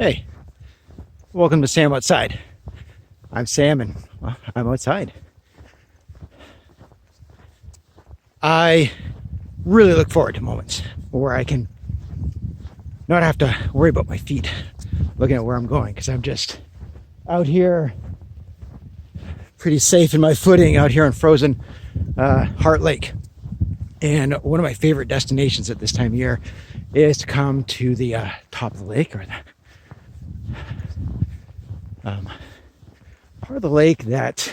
Hey, welcome to Sam Outside. I'm Sam and I'm outside. I really look forward to moments where I can not have to worry about my feet looking at where I'm going, because I'm just out here pretty safe in my footing out here on frozen Heart Lake. And one of my favorite destinations at this time of year is to come to the top of the lake, or the part of the lake that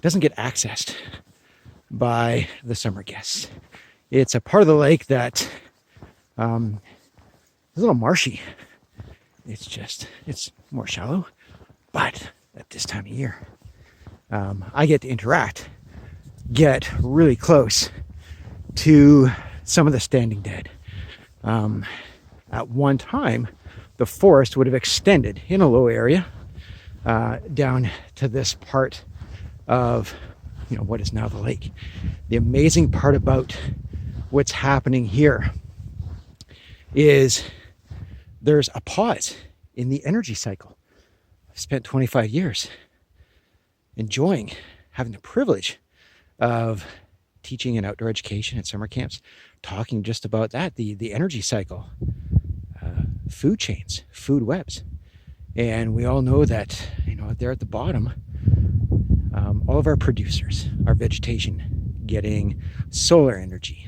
doesn't get accessed by the summer guests. It's a part of the lake that is a little marshy. It's more shallow, but at this time of year, I get to get really close to some of the standing dead. At one time, the forest would have extended in a low area down to this part of what is now the lake. The amazing part about what's happening here is there's a pause in the energy cycle. I've spent 25 years enjoying having the privilege of teaching in outdoor education at summer camps, talking just about that, the energy cycle, food chains, food webs. And we all know that, there at the bottom, all of our producers, our vegetation, getting solar energy,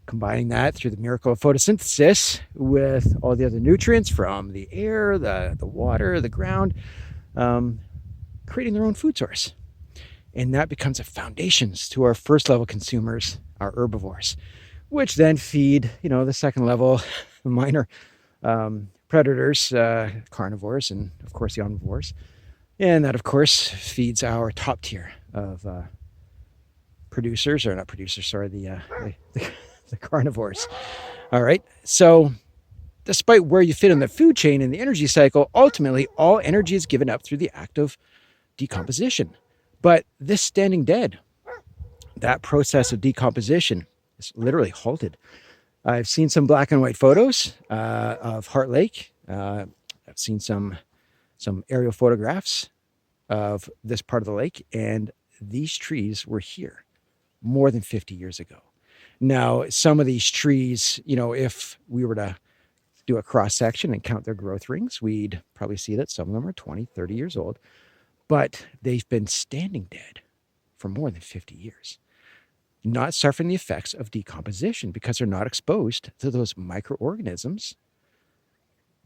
combining that through the miracle of photosynthesis with all the other nutrients from the air, the water, the ground, creating their own food source. And that becomes a foundation to our first level consumers, our herbivores, which then feed, the second level minor predators, carnivores, and of course the omnivores. And that, of course, feeds our top tier of the carnivores. All right. So despite where you fit in the food chain in the energy cycle, ultimately all energy is given up through the act of decomposition. But this standing dead, that process of decomposition is literally halted. I've seen some black and white photos of Heart Lake. I've seen some aerial photographs of this part of the lake, and these trees were here more than 50 years ago. Now, some of these trees, if we were to do a cross section and count their growth rings, we'd probably see that some of them are 20, 30 years old, but they've been standing dead for more than 50 years. Not suffering the effects of decomposition because they're not exposed to those microorganisms,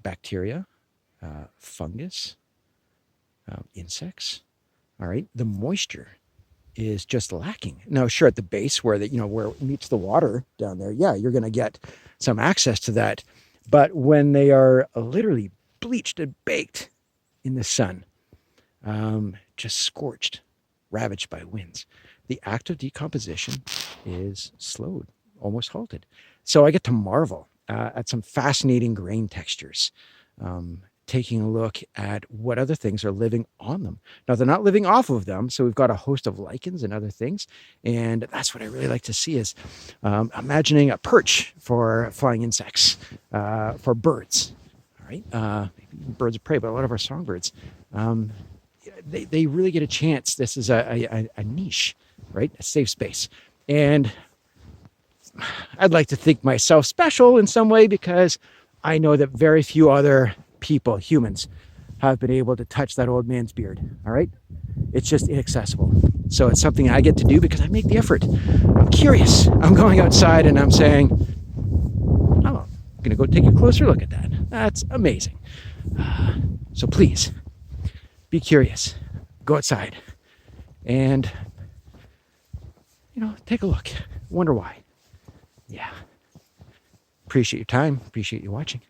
bacteria, fungus, insects. All right, the moisture is just lacking. Now, sure, at the base where where it meets the water down there, yeah, you're going to get some access to that. But when they are literally bleached and baked in the sun, just scorched, ravaged by winds, the act of decomposition is slowed, almost halted. So I get to marvel at some fascinating grain textures, taking a look at what other things are living on them. Now, they're not living off of them, so we've got a host of lichens and other things, and that's what I really like to see is imagining a perch for flying insects, for birds, all right? Birds of prey, but a lot of our songbirds, they really get a chance. This is a niche, right? A safe space. And I'd like to think myself special in some way because I know that very few other people, humans, have been able to touch that old man's beard, all right? It's just inaccessible. So it's something I get to do because I make the effort. I'm curious. I'm going outside and I'm saying, oh, I'm going to go take a closer look at that. That's amazing. So please, be curious. Go outside and, take a look. Wonder why. Yeah. Appreciate your time. Appreciate you watching.